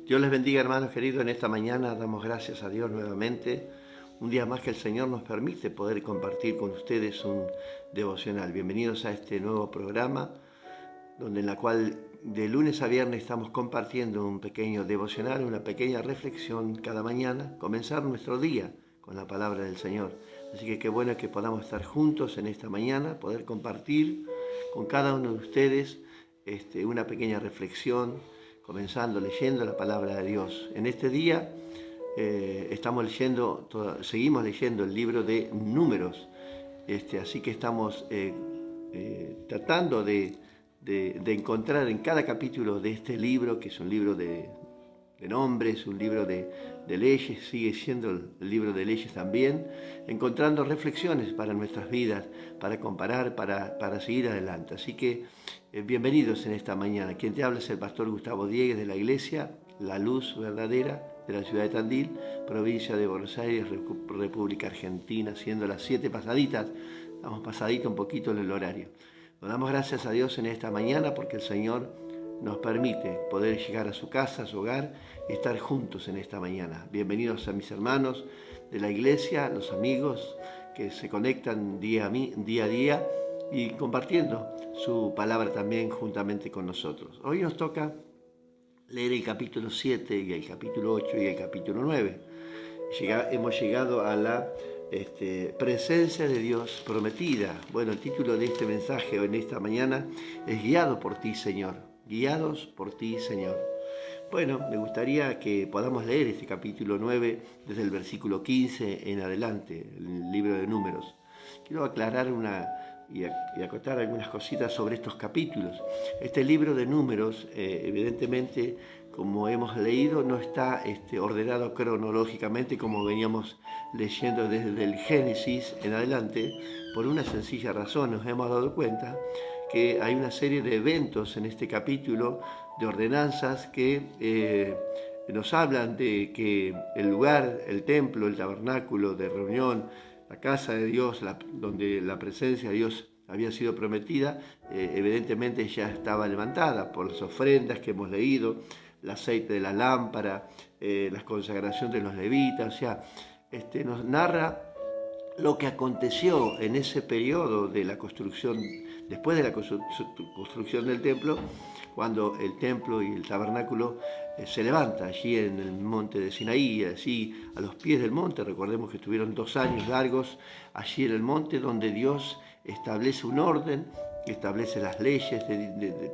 Dios les bendiga, hermanos queridos. En esta mañana damos gracias a Dios nuevamente. Un día más que el Señor nos permite poder compartir con ustedes un devocional. Bienvenidos a este nuevo programa, donde en la cual de lunes a viernes estamos compartiendo un pequeño devocional, una pequeña reflexión cada mañana, comenzar nuestro día con la palabra del Señor. Así que qué bueno que podamos estar juntos en esta mañana, poder compartir con cada uno de ustedes una pequeña reflexión, comenzando leyendo la palabra de Dios. En este día seguimos leyendo el libro de Números, así que estamos tratando de encontrar en cada capítulo de este libro, que es un libro de nombres, un libro de leyes, sigue siendo el libro de leyes también, encontrando reflexiones para nuestras vidas, para comparar, para seguir adelante. Así que bienvenidos en esta mañana. Quien te habla es el pastor Gustavo Diegues de la iglesia La Luz Verdadera de la ciudad de Tandil, provincia de Buenos Aires, República Argentina, siendo las 7 pasaditas. Estamos pasadito un poquito en el horario. Nos damos gracias a Dios en esta mañana porque el Señor nos permite poder llegar a su casa, a su hogar y estar juntos en esta mañana. Bienvenidos a mis hermanos de la iglesia, los amigos que se conectan día a día y compartiendo su palabra también juntamente con nosotros. Hoy nos toca leer el capítulo 7 y el capítulo 8 y el capítulo 9. Hemos llegado a la presencia de Dios prometida. Bueno, el título de este mensaje en esta mañana es Guiado por ti, Señor. Guiados por ti, Señor. Bueno, me gustaría que podamos leer este capítulo 9 desde el versículo 15 en adelante, el libro de Números. Quiero aclarar y acotar algunas cositas sobre estos capítulos. Este libro de Números, evidentemente, como hemos leído, no está ordenado cronológicamente como veníamos leyendo desde el Génesis en adelante, por una sencilla razón. Nos hemos dado cuenta que hay una serie de eventos en este capítulo, de ordenanzas que nos hablan de que el lugar, el templo, el tabernáculo de reunión, la casa de Dios, donde la presencia de Dios había sido prometida, evidentemente ya estaba levantada por las ofrendas que hemos leído, el aceite de la lámpara, la consagración de los levitas. O sea, nos narra lo que aconteció en ese periodo de la construcción, después de la construcción del templo, cuando el templo y el tabernáculo se levanta allí en el monte de Sinaí, así a los pies del monte. Recordemos que estuvieron 2 años largos allí en el monte, donde Dios establece un orden, establece las leyes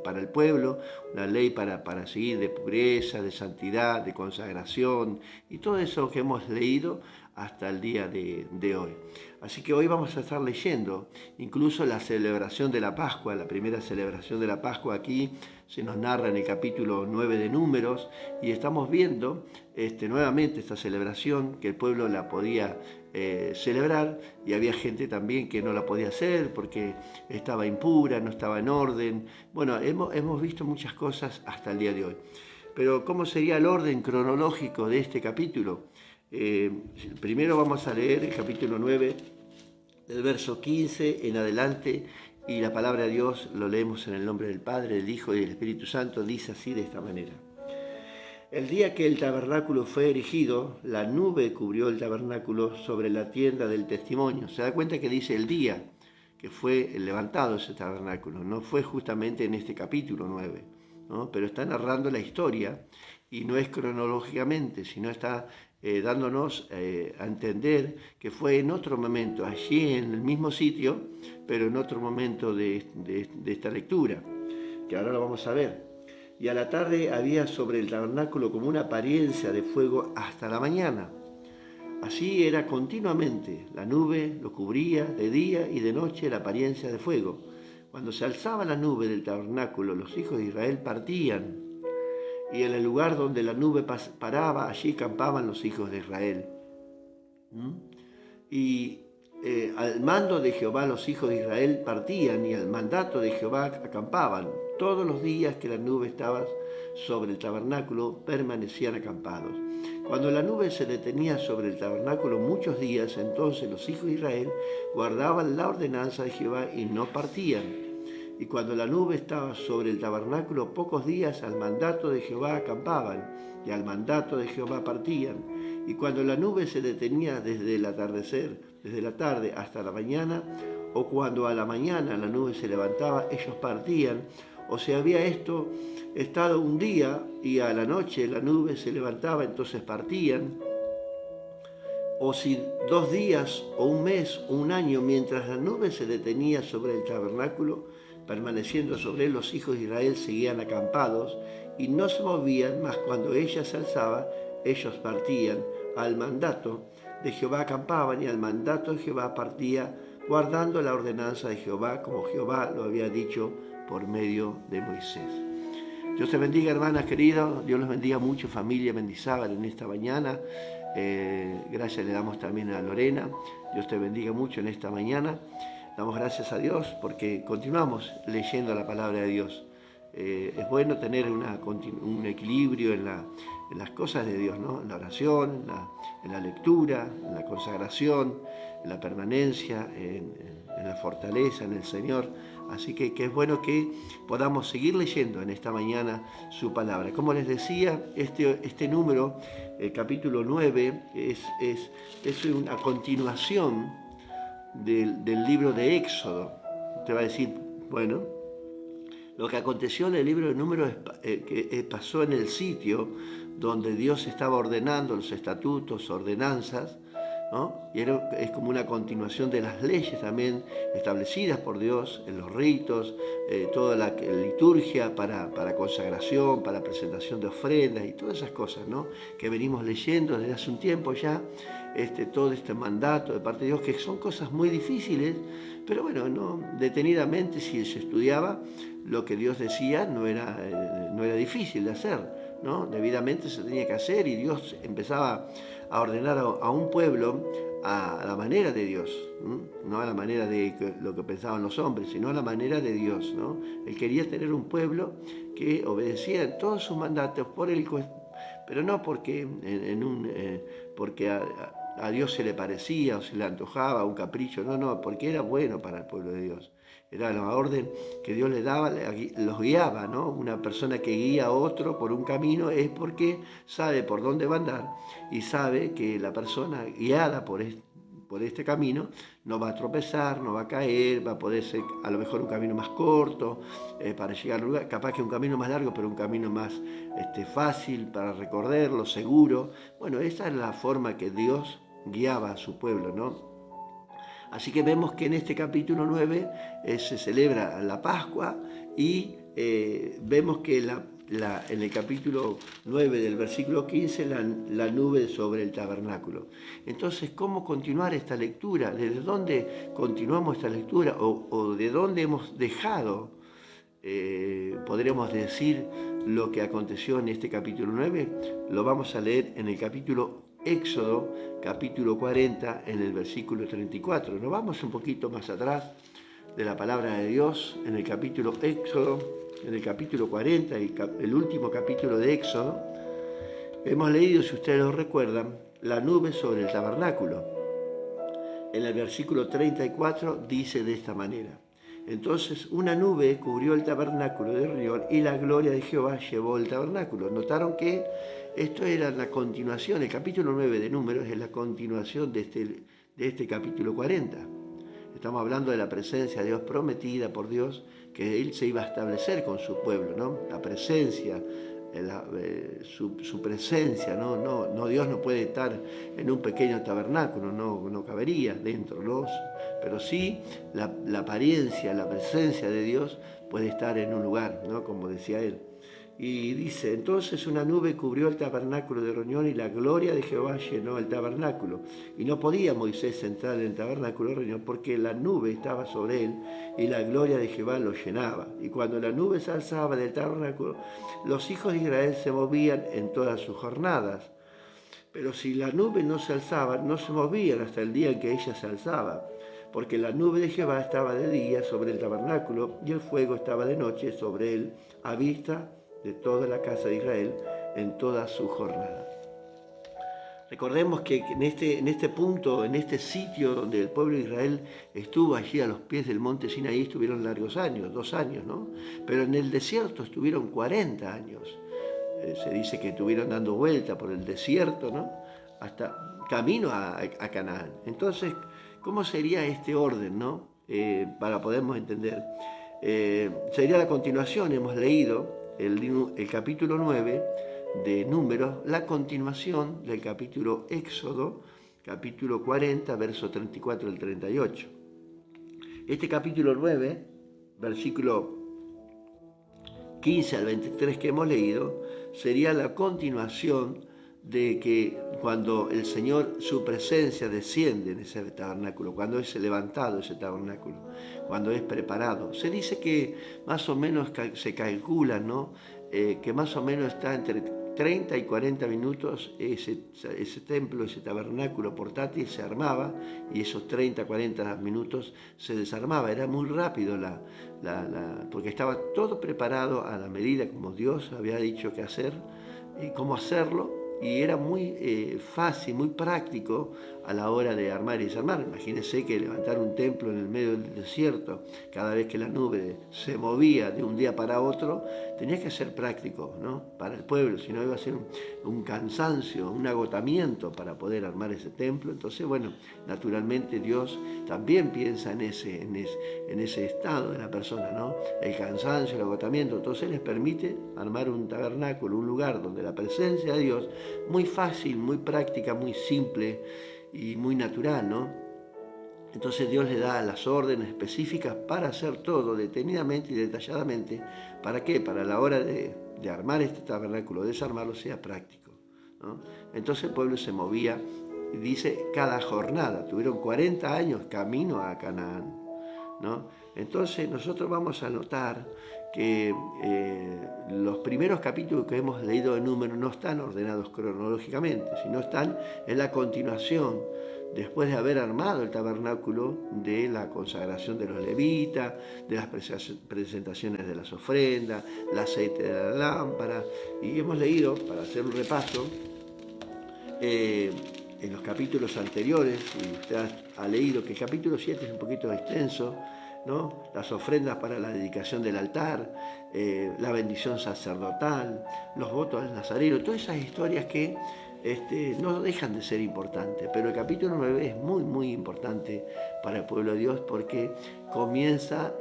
para el pueblo, una ley para seguir de pureza, de santidad, de consagración, y todo eso que hemos leído hasta el día de hoy. Así que hoy vamos a estar leyendo incluso la celebración de la Pascua, la primera celebración de la Pascua. Aquí se nos narra en el capítulo 9 de Números, y estamos viendo nuevamente esta celebración, que el pueblo la podía celebrar, y había gente también que no la podía hacer porque estaba impura, no estaba en orden. Bueno, hemos visto muchas cosas hasta el día de hoy. Pero ¿cómo sería el orden cronológico de este capítulo? Primero vamos a leer el capítulo 9, del verso 15 en adelante, y la palabra de Dios lo leemos en el nombre del Padre, del Hijo y del Espíritu Santo. Dice así, de esta manera: El día que el tabernáculo fue erigido, la nube cubrió el tabernáculo sobre la tienda del testimonio. Se da cuenta que dice el día que fue levantado ese tabernáculo, no fue justamente en este capítulo 9, ¿no? Pero está narrando la historia, y no es cronológicamente, sino está dándonos a entender que fue en otro momento, allí en el mismo sitio, pero en otro momento de esta lectura, que ahora lo vamos a ver. Y a la tarde había sobre el tabernáculo como una apariencia de fuego hasta la mañana. Así era continuamente, la nube lo cubría de día y de noche la apariencia de fuego. Cuando se alzaba la nube del tabernáculo, los hijos de Israel partían, y en el lugar donde la nube paraba, allí campaban los hijos de Israel. Y al mando de Jehová los hijos de Israel partían, y al mandato de Jehová acampaban. Todos los días que la nube estaba sobre el tabernáculo, permanecían acampados. Cuando la nube se detenía sobre el tabernáculo muchos días, entonces los hijos de Israel guardaban la ordenanza de Jehová y no partían. Y cuando la nube estaba sobre el tabernáculo, pocos días al mandato de Jehová acampaban, y al mandato de Jehová partían. Y cuando la nube se detenía desde el atardecer, desde la tarde hasta la mañana, o cuando a la mañana la nube se levantaba, ellos partían. O si había estado un día y a la noche la nube se levantaba, entonces partían. O si 2 días o un mes o un año, mientras la nube se detenía sobre el tabernáculo, permaneciendo sobre él, los hijos de Israel seguían acampados y no se movían, mas cuando ella se alzaba, ellos partían. Al mandato de Jehová acampaban y al mandato de Jehová partía, guardando la ordenanza de Jehová, como Jehová lo había dicho por medio de Moisés. Dios te bendiga, hermanas queridas. Dios los bendiga mucho, familia Mendizábal, en esta mañana. Gracias le damos también a Lorena. Dios te bendiga mucho en esta mañana. Damos gracias a Dios porque continuamos leyendo la palabra de Dios. Es bueno tener un equilibrio en las cosas de Dios, ¿no? En la oración, en la lectura, en la consagración, en la permanencia, en la fortaleza en el Señor. Así que es bueno que podamos seguir leyendo en esta mañana su palabra. Como les decía, este número, el capítulo 9, es una continuación del libro de Éxodo. Te va a decir, bueno, lo que aconteció en el libro de Números pasó en el sitio donde Dios estaba ordenando los estatutos, ordenanzas, ¿no? Y es como una continuación de las leyes también establecidas por Dios, en los ritos, toda la liturgia para consagración, para presentación de ofrendas y todas esas cosas, ¿no? Que venimos leyendo desde hace un tiempo ya, todo este mandato de parte de Dios, que son cosas muy difíciles, pero bueno, no, detenidamente si se estudiaba lo que Dios decía no era difícil de hacer, ¿no? Debidamente se tenía que hacer y Dios empezaba a ordenar a un pueblo a la manera de Dios, no a la manera de lo que pensaban los hombres, sino a la manera de Dios, ¿no? Él quería tener un pueblo que obedeciera en todos sus mandatos, pero no porque, porque a Dios se le parecía o se le antojaba un capricho, no, porque era bueno para el pueblo de Dios. Era la orden que Dios le daba, los guiaba, ¿no? Una persona que guía a otro por un camino es porque sabe por dónde va a andar y sabe que la persona guiada por este camino no va a tropezar, no va a caer, va a poder ser a lo mejor un camino más corto para llegar al lugar, capaz que un camino más largo, pero un camino más fácil para recorrerlo, seguro. Bueno, esa es la forma que Dios guiaba a su pueblo, ¿no? Así que vemos que en este capítulo 9 se celebra la Pascua y vemos que en el capítulo 9 del versículo 15 la nube sobre el tabernáculo. Entonces, ¿cómo continuar esta lectura? ¿Desde dónde continuamos esta lectura? ¿O de dónde hemos dejado, podríamos decir, lo que aconteció en este capítulo 9? Lo vamos a leer en el capítulo Éxodo, capítulo 40, en el versículo 34. Nos vamos un poquito más atrás de la palabra de Dios, en el capítulo Éxodo, en el capítulo 40, el último capítulo de Éxodo. Hemos leído, si ustedes lo recuerdan, la nube sobre el tabernáculo. En el versículo 34 dice de esta manera: entonces una nube cubrió el tabernáculo de reunión y la gloria de Jehová llevó el tabernáculo. Notaron que esto era la continuación, el capítulo 9 de Números es la continuación de este capítulo 40. Estamos hablando de la presencia de Dios prometida por Dios, que Él se iba a establecer con su pueblo, ¿no? La presencia, su presencia, ¿no? Dios no puede estar en un pequeño tabernáculo, no cabería dentro, ¿no? Pero sí la apariencia, la presencia de Dios puede estar en un lugar, ¿no? Como decía él. Y dice, entonces una nube cubrió el tabernáculo de reunión y la gloria de Jehová llenó el tabernáculo. Y no podía Moisés entrar en el tabernáculo de reunión porque la nube estaba sobre él y la gloria de Jehová lo llenaba. Y cuando la nube se alzaba del tabernáculo, los hijos de Israel se movían en todas sus jornadas. Pero si la nube no se alzaba, no se movían hasta el día en que ella se alzaba, porque la nube de Jehová estaba de día sobre el tabernáculo y el fuego estaba de noche sobre él, a vista de toda la casa de Israel en toda su jornada. Recordemos que en este punto, en este sitio donde el pueblo de Israel estuvo allí a los pies del monte Sinaí, estuvieron largos años, 2 años, ¿no? Pero en el desierto estuvieron 40 años. Se dice que estuvieron dando vuelta por el desierto, ¿no? Hasta camino a Canaán. Entonces, ¿cómo sería este orden, ¿no? Para podernos entender. Sería la continuación, hemos leído el capítulo 9 de Números, la continuación del capítulo Éxodo, capítulo 40, verso 34 al 38. Este capítulo 9, versículo 15 al 23 que hemos leído, sería la continuación de que cuando el Señor, su presencia desciende en ese tabernáculo, cuando es levantado ese tabernáculo, cuando es preparado. Se dice que más o menos se calcula, ¿no? Que más o menos está entre 30 y 40 minutos ese templo, ese tabernáculo portátil se armaba y esos 30, 40 minutos se desarmaba. Era muy rápido porque estaba todo preparado a la medida como Dios había dicho que hacer y cómo hacerlo. Y era muy fácil, muy práctico a la hora de armar y desarmar. Imagínense que levantar un templo en el medio del desierto, cada vez que la nube se movía de un día para otro, tenía que ser práctico, ¿no? Para el pueblo, si no iba a ser un cansancio, un agotamiento para poder armar ese templo. Entonces, bueno, naturalmente Dios también piensa en ese estado de la persona, ¿no? El cansancio, el agotamiento. Entonces les permite armar un tabernáculo, un lugar donde la presencia de Dios, muy fácil, muy práctica, muy simple y muy natural, ¿no? Entonces Dios le da las órdenes específicas para hacer todo detenidamente y detalladamente. ¿Para qué? Para la hora de armar este tabernáculo, desarmarlo, sea práctico, ¿no? Entonces el pueblo se movía, dice, cada jornada. Tuvieron 40 años camino a Canaán, ¿no? Entonces nosotros vamos a notar que los primeros capítulos que hemos leído de Números no están ordenados cronológicamente, sino están en la continuación, después de haber armado el tabernáculo, de la consagración de los levitas, de las presentaciones de las ofrendas, el aceite de la lámpara. Y hemos leído, para hacer un repaso, en los capítulos anteriores, y usted ha leído que el capítulo 7 es un poquito extenso, ¿no? Las ofrendas para la dedicación del altar, la bendición sacerdotal, los votos del Nazareno, todas esas historias que no dejan de ser importantes, pero el capítulo 9 es muy, muy importante para el pueblo de Dios porque comienza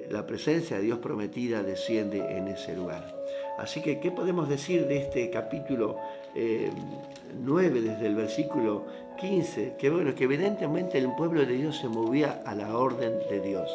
la presencia de Dios prometida desciende en ese lugar. Así que, ¿qué podemos decir de este capítulo 9 desde el versículo 15? Que bueno, que evidentemente el pueblo de Dios se movía a la orden de Dios.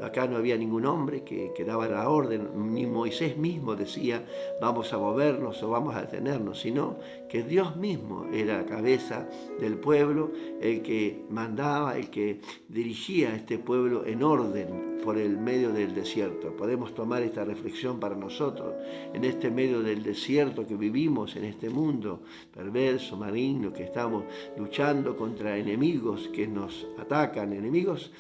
Acá no había ningún hombre que daba la orden, ni Moisés mismo decía vamos a movernos o vamos a detenernos, sino que Dios mismo era la cabeza del pueblo, el que mandaba, el que dirigía a este pueblo en orden por el medio del desierto. Podemos tomar esta reflexión para nosotros, en este medio del desierto que vivimos, en este mundo perverso, maligno, que estamos luchando contra enemigos que nos atacan, enemigos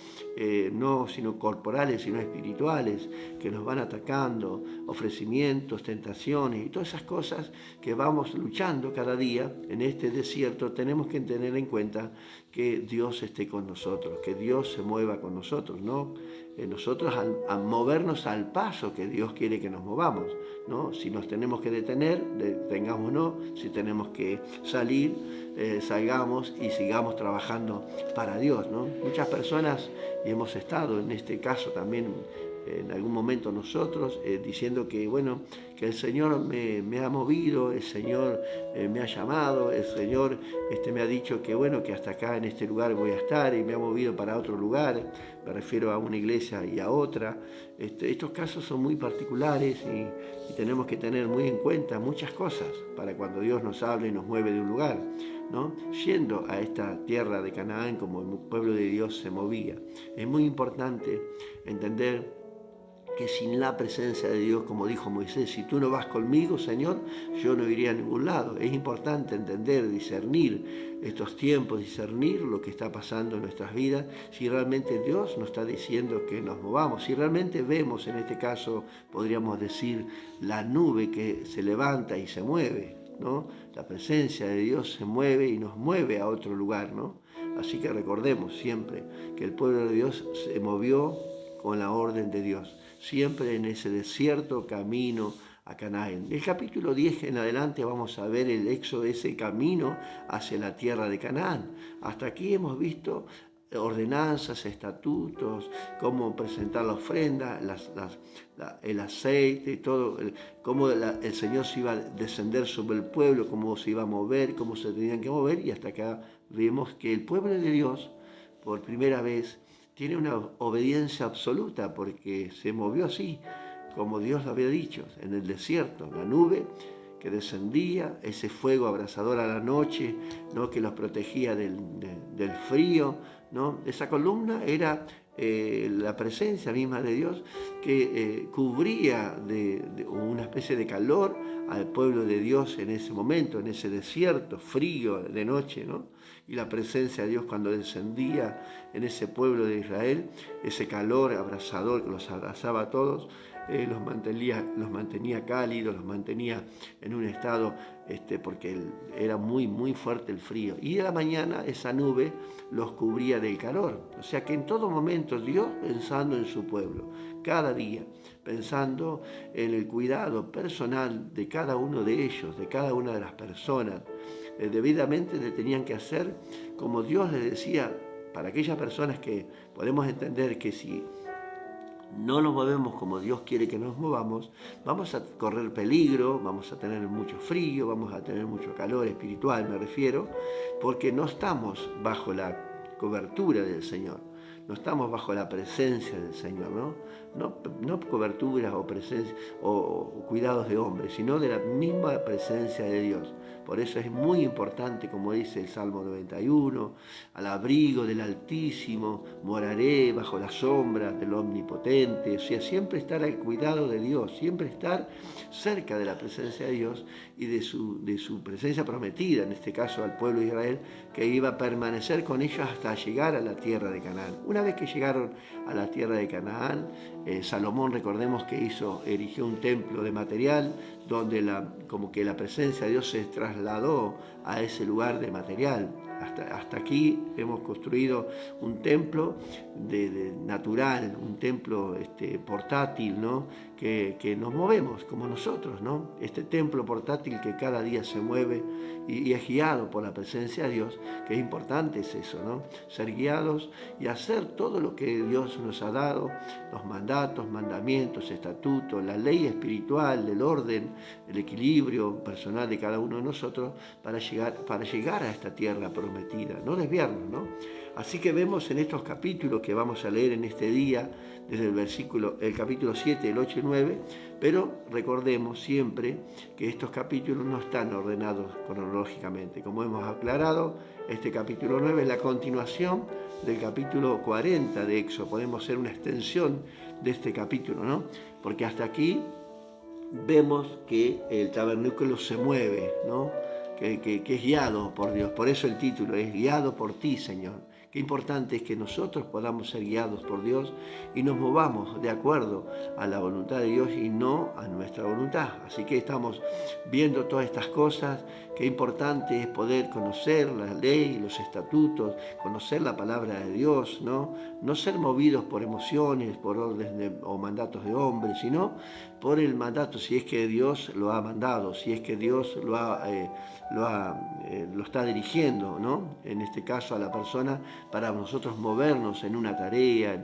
no sino corporales, sino espirituales, que nos van atacando, ofrecimientos, tentaciones y todas esas cosas que vamos luchando cada día en este desierto. Tenemos que tener en cuenta que Dios esté con nosotros, que Dios se mueva con nosotros, ¿no? Nosotros a movernos al paso que Dios quiere que nos movamos, ¿no? Si nos tenemos que detener, detengámonos. Si tenemos que salir, salgamos y sigamos trabajando para Dios, ¿no? Muchas personas, y hemos estado en este caso también en algún momento nosotros, diciendo que bueno, que el Señor me ha movido, el Señor me ha llamado, el Señor me ha dicho que bueno, que hasta acá en este lugar voy a estar y me ha movido para otro lugar, me refiero a una iglesia y a otra. Estos casos son muy particulares y tenemos que tener muy en cuenta muchas cosas para cuando Dios nos hable y nos mueve de un lugar, ¿no? Yendo a esta tierra de Canaán como el pueblo de Dios se movía. Es muy importante entender que sin la presencia de Dios, como dijo Moisés, si tú no vas conmigo, Señor, yo no iría a ningún lado. Es importante entender, discernir estos tiempos, discernir lo que está pasando en nuestras vidas, si realmente Dios nos está diciendo que nos movamos, si realmente vemos, en este caso, podríamos decir, la nube que se levanta y se mueve. ¿no? La presencia de Dios se mueve y nos mueve a otro lugar, ¿no? Así que recordemos siempre que el pueblo de Dios se movió con la orden de Dios, siempre en ese desierto camino a Canaán. El capítulo 10 en adelante vamos a ver el éxodo, ese camino hacia la tierra de Canaán. Hasta aquí hemos visto ordenanzas, estatutos, cómo presentar la ofrenda, el aceite, todo, cómo el Señor se iba a descender sobre el pueblo, cómo se iba a mover, cómo se tenían que mover, y hasta acá vemos que el pueblo de Dios, por primera vez, tiene una obediencia absoluta, porque se movió así, como Dios lo había dicho, en el desierto, la nube que descendía, ese fuego abrasador a la noche, ¿no? Que los protegía del frío, ¿no? Esa columna era la presencia misma de Dios que cubría de una especie de calor al pueblo de Dios en ese momento, en ese desierto frío de noche, ¿no? Y la presencia de Dios cuando descendía en ese pueblo de Israel, ese calor abrasador que los abrazaba a todos, los mantenía cálidos, los mantenía en un estado, porque era muy fuerte el frío. Y a la mañana esa nube los cubría del calor. O sea que en todo momento Dios pensando en su pueblo, cada día, pensando en el cuidado personal de cada uno de ellos, de cada una de las personas. Debidamente le tenían que hacer como Dios les decía, para aquellas personas que podemos entender que si no nos movemos como Dios quiere que nos movamos, vamos a correr peligro, vamos a tener mucho frío, vamos a tener mucho calor espiritual, me refiero, porque no estamos bajo la cobertura del Señor, no estamos bajo la presencia del Señor, no coberturas o presencia o cuidados de hombres, sino de la misma presencia de Dios. Por eso es muy importante, como dice el Salmo 91, al abrigo del Altísimo moraré bajo la sombra del Omnipotente. O sea, siempre estar al cuidado de Dios, siempre estar cerca de la presencia de Dios y de su presencia prometida, en este caso al pueblo de Israel, que iba a permanecer con ellos hasta llegar a la tierra de Canaán. Una vez que llegaron a la tierra de Canaán, Salomón, recordemos que erigió un templo de material, donde como que la presencia de Dios se trasladó a ese lugar de material. Hasta aquí hemos construido un templo natural, un templo portátil, ¿no? Que nos movemos como nosotros, ¿no? Este templo portátil que cada día se mueve y es guiado por la presencia de Dios, que es importante es eso, ¿no? Ser guiados y hacer todo lo que Dios nos ha dado, los mandatos, mandamientos, estatutos, la ley espiritual, el orden, el equilibrio personal de cada uno de nosotros para llegar a esta tierra prometida, no desviarnos, ¿no? Así que vemos en estos capítulos que vamos a leer en este día, desde el capítulo 7, el 8 y 9, pero recordemos siempre que estos capítulos no están ordenados cronológicamente. Como hemos aclarado, este capítulo 9 es la continuación del capítulo 40 de Éxodo. Podemos hacer una extensión de este capítulo, ¿no? Porque hasta aquí vemos que el tabernáculo se mueve, ¿no? Que es guiado por Dios. Por eso el título es Guiado por ti, Señor. Qué importante es que nosotros podamos ser guiados por Dios y nos movamos de acuerdo a la voluntad de Dios y no a nuestra voluntad. Así que estamos viendo todas estas cosas. Qué importante es poder conocer la ley, los estatutos, conocer la palabra de Dios, ¿no? No ser movidos por emociones, por órdenes o mandatos de hombres, sino por el mandato, si es que Dios lo ha mandado, si es que Dios lo está dirigiendo, ¿no? En este caso a la persona, para nosotros movernos en una tarea,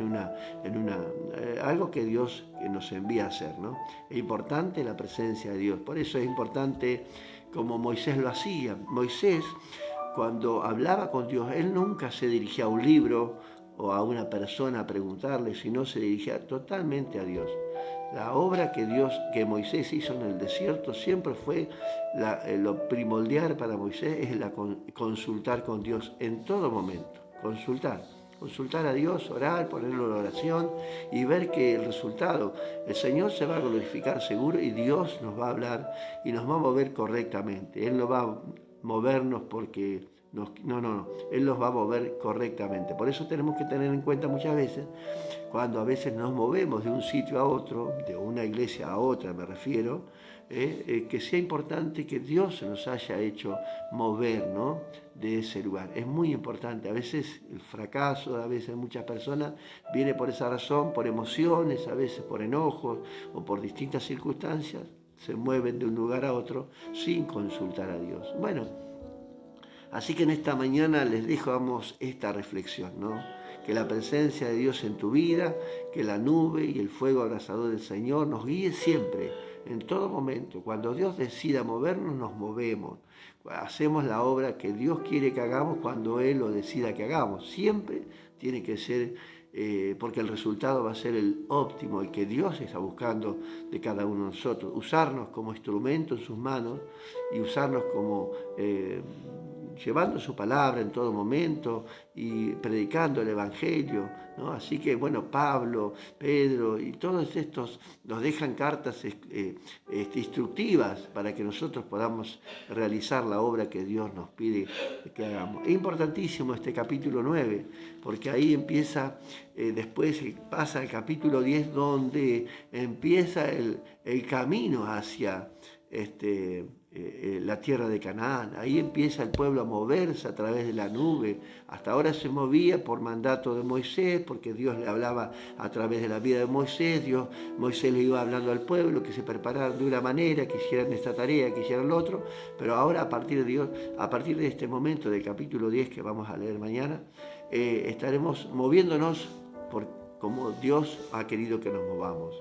algo que Dios nos envía a hacer, ¿no? Es importante la presencia de Dios. Por eso es importante, como Moisés lo hacía. Moisés, cuando hablaba con Dios, él nunca se dirigía a un libro o a una persona a preguntarle, sino se dirigía totalmente a Dios. La obra que Moisés hizo en el desierto siempre fue lo primordial para Moisés, es consultar con Dios en todo momento, consultar a Dios, orar, ponerlo en oración y ver que el resultado, el Señor se va a glorificar seguro y Dios nos va a hablar y nos va a mover correctamente. Él no va a movernos porque no, Él los va a mover correctamente. Por eso tenemos que tener en cuenta muchas veces, cuando a veces nos movemos de un sitio a otro, de una iglesia a otra me refiero, que sea importante que Dios nos haya hecho mover, ¿no?, de ese lugar. Es muy importante. A veces el fracaso, a veces muchas personas, viene por esa razón, por emociones, a veces por enojos o por distintas circunstancias, se mueven de un lugar a otro sin consultar a Dios. Bueno, así que en esta mañana les dejamos esta reflexión, ¿no? Que la presencia de Dios en tu vida, que la nube y el fuego abrasador del Señor nos guíe siempre, en todo momento. Cuando Dios decida movernos, nos movemos. Hacemos la obra que Dios quiere que hagamos cuando Él lo decida que hagamos. Siempre tiene que ser, porque el resultado va a ser el óptimo, el que Dios está buscando de cada uno de nosotros. Usarnos como instrumento en sus manos y usarnos como... llevando su palabra en todo momento y predicando el Evangelio, ¿no? Así que, bueno, Pablo, Pedro y todos estos nos dejan cartas instructivas para que nosotros podamos realizar la obra que Dios nos pide que hagamos. Es importantísimo este capítulo 9, porque ahí empieza, después pasa el capítulo 10, donde empieza el camino hacia la tierra de Canaán. Ahí empieza el pueblo a moverse a través de la nube. Hasta ahora se movía por mandato de Moisés, porque Dios le hablaba a través de la vida de Moisés. Moisés le iba hablando al pueblo que se prepararan de una manera, que hicieran esta tarea, que hicieran lo otro. Pero ahora, a partir de este momento del capítulo 10 que vamos a leer mañana, estaremos moviéndonos como Dios ha querido que nos movamos.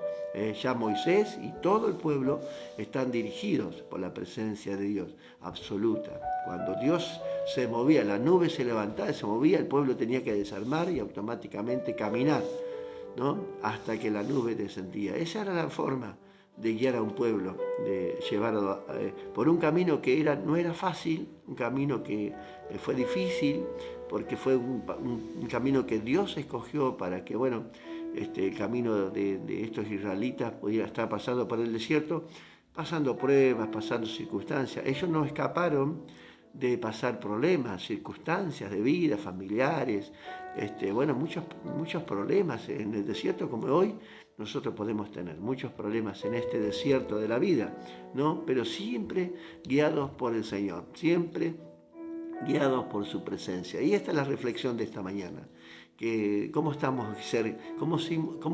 Ya Moisés y todo el pueblo están dirigidos por la presencia de Dios absoluta. Cuando Dios se movía, la nube se levantaba, se movía, el pueblo tenía que desarmar y automáticamente caminar, ¿no?, hasta que la nube descendía. Esa era la forma de guiar a un pueblo, de llevarlo por un camino que no era fácil, un camino que fue difícil, porque fue un camino que Dios escogió para que, bueno, el camino de estos israelitas pudiera estar pasando por el desierto, pasando pruebas, pasando circunstancias. Ellos no escaparon de pasar problemas, circunstancias de vida, familiares, bueno, muchos problemas en el desierto, como hoy nosotros podemos tener muchos problemas en este desierto de la vida, ¿no? Pero siempre guiados por el Señor, siempre guiados por su presencia. Y esta es la reflexión de esta mañana, que cómo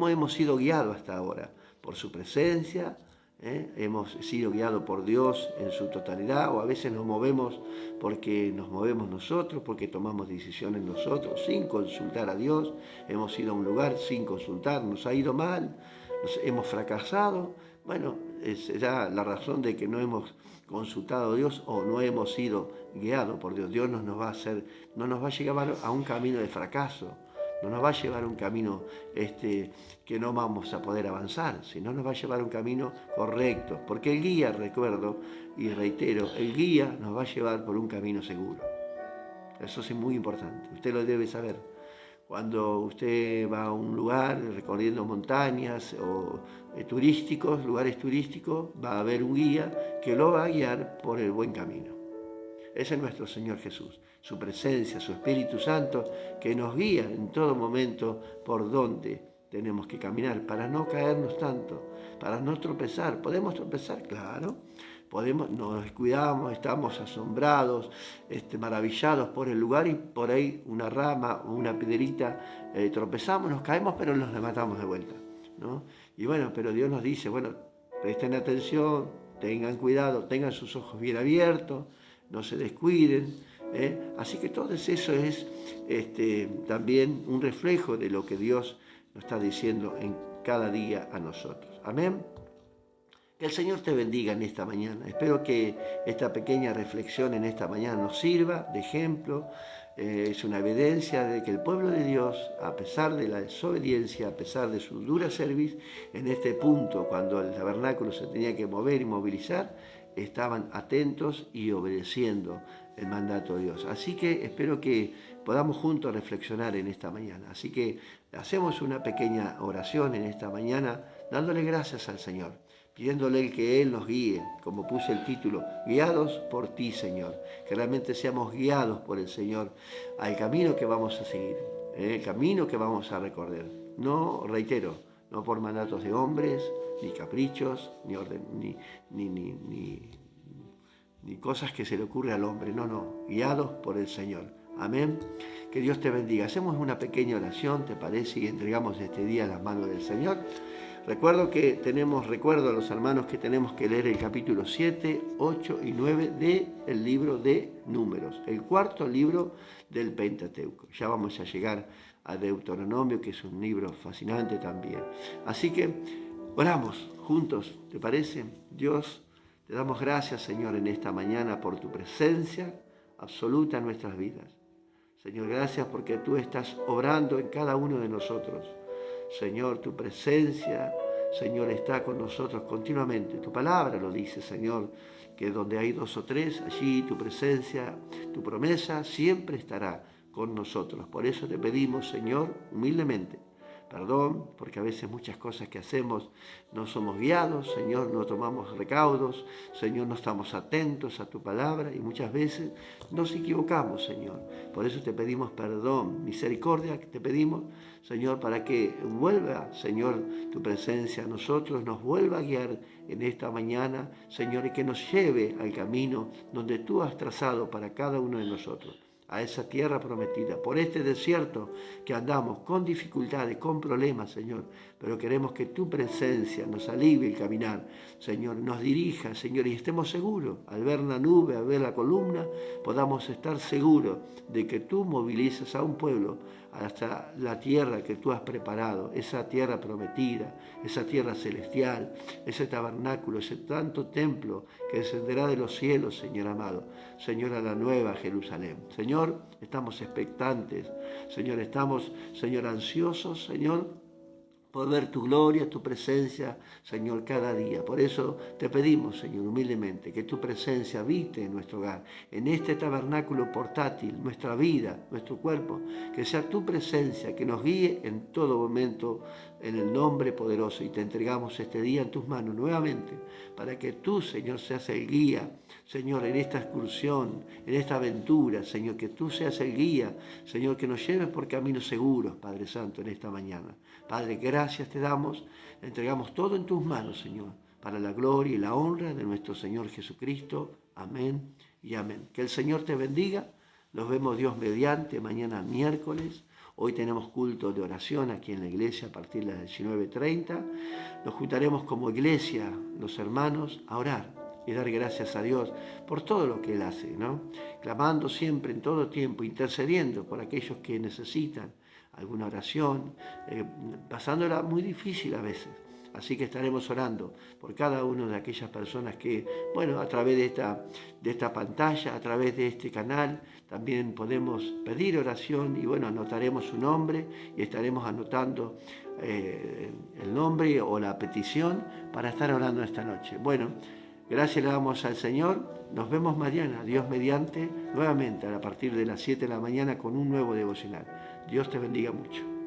hemos sido guiados hasta ahora, por su presencia. Hemos sido guiados por Dios en su totalidad, o a veces nos movemos porque nos movemos nosotros, porque tomamos decisiones nosotros sin consultar a Dios. Hemos ido a un lugar sin consultar, nos ha ido mal, hemos fracasado. Bueno, será la razón de que no hemos consultado a Dios o no hemos sido guiados por Dios. Dios no nos va a llevar a un camino de fracaso, no nos va a llevar a un camino que no vamos a poder avanzar, sino nos va a llevar a un camino correcto, porque el guía, recuerdo y reitero, el guía nos va a llevar por un camino seguro. Eso es muy importante, usted lo debe saber. Cuando usted va a un lugar recorriendo montañas o lugares turísticos, va a haber un guía que lo va a guiar por el buen camino. Ese es nuestro Señor Jesús, su presencia, su Espíritu Santo, que nos guía en todo momento por donde tenemos que caminar, para no caernos tanto, para no tropezar. ¿Podemos tropezar? Claro. Nos descuidamos, estamos asombrados, maravillados por el lugar y por ahí una rama o una piedrita, tropezamos, nos caemos, pero nos levantamos de vuelta, ¿no? Y bueno, pero Dios nos dice, bueno, presten atención, tengan cuidado, tengan sus ojos bien abiertos, no se descuiden. Así que todo eso es también un reflejo de lo que Dios nos está diciendo en cada día a nosotros. Amén. Que el Señor te bendiga en esta mañana. Espero que esta pequeña reflexión en esta mañana nos sirva de ejemplo. Es una evidencia de que el pueblo de Dios, a pesar de la desobediencia, a pesar de su dura cerviz, en este punto, cuando el tabernáculo se tenía que mover y movilizar, estaban atentos y obedeciendo el mandato de Dios. Así que espero que podamos juntos reflexionar en esta mañana. Así que hacemos una pequeña oración en esta mañana, dándole gracias al Señor, pidiéndole que Él nos guíe, como puse el título, guiados por ti, Señor, que realmente seamos guiados por el Señor al camino que vamos a seguir, el camino que vamos a recorrer. No, reitero, no por mandatos de hombres, ni caprichos, ni orden, ni cosas que se le ocurre al hombre, no, guiados por el Señor. Amén. Que Dios te bendiga. Hacemos una pequeña oración, ¿te parece? Y entregamos este día a las manos del Señor. Recuerdo a los hermanos que tenemos que leer el capítulo 7, 8 y 9 del libro de Números, el cuarto libro del Pentateuco. Ya vamos a llegar a Deuteronomio, que es un libro fascinante también. Así que oramos juntos, ¿te parece? Dios, te damos gracias, Señor, en esta mañana por tu presencia absoluta en nuestras vidas. Señor, gracias porque tú estás obrando en cada uno de nosotros. Señor, tu presencia, Señor, está con nosotros continuamente. Tu palabra lo dice, Señor, que donde hay 2 o 3, allí tu presencia, tu promesa siempre estará con nosotros. Por eso te pedimos, Señor, humildemente, perdón, porque a veces muchas cosas que hacemos no somos guiados, Señor, no tomamos recaudos, Señor, no estamos atentos a tu palabra y muchas veces nos equivocamos, Señor. Por eso te pedimos perdón, misericordia, te pedimos, Señor, para que vuelva, Señor, tu presencia a nosotros, nos vuelva a guiar en esta mañana, Señor, y que nos lleve al camino donde tú has trazado para cada uno de nosotros, a esa tierra prometida, por este desierto que andamos con dificultades, con problemas, Señor, pero queremos que tu presencia nos alivie el caminar, Señor, nos dirija, Señor, y estemos seguros, al ver la nube, al ver la columna, podamos estar seguros de que tú movilizas a un pueblo hasta la tierra que tú has preparado, esa tierra prometida, esa tierra celestial, ese tabernáculo, ese tanto templo que descenderá de los cielos, Señor amado, Señor, a la nueva Jerusalén. Señor, estamos expectantes, Señor, estamos, Señor, ansiosos, Señor, por ver tu gloria, tu presencia, Señor, cada día. Por eso te pedimos, Señor, humildemente, que tu presencia habite en nuestro hogar, en este tabernáculo portátil, nuestra vida, nuestro cuerpo, que sea tu presencia que nos guíe en todo momento, en el nombre poderoso. Y te entregamos este día en tus manos nuevamente, para que tú, Señor, seas el guía, Señor, en esta excursión, en esta aventura, Señor, que tú seas el guía, Señor, que nos lleves por caminos seguros, Padre Santo, en esta mañana. Padre, gracias te damos, entregamos todo en tus manos, Señor, para la gloria y la honra de nuestro Señor Jesucristo. Amén y amén. Que el Señor te bendiga. Nos vemos Dios mediante mañana miércoles. Hoy tenemos culto de oración aquí en la iglesia a partir de las 19:30. Nos juntaremos como iglesia, los hermanos, a orar y dar gracias a Dios por todo lo que Él hace, ¿no? Clamando siempre, en todo tiempo, intercediendo por aquellos que necesitan alguna oración, pasándola muy difícil a veces. Así que estaremos orando por cada una de aquellas personas que, bueno, a través de esta pantalla, a través de este canal, también podemos pedir oración y, bueno, anotaremos su nombre y estaremos anotando el nombre o la petición para estar orando esta noche. Bueno, gracias le damos al Señor. Nos vemos mañana, Dios mediante, nuevamente a partir de las 7 de la mañana con un nuevo devocional. Dios te bendiga mucho.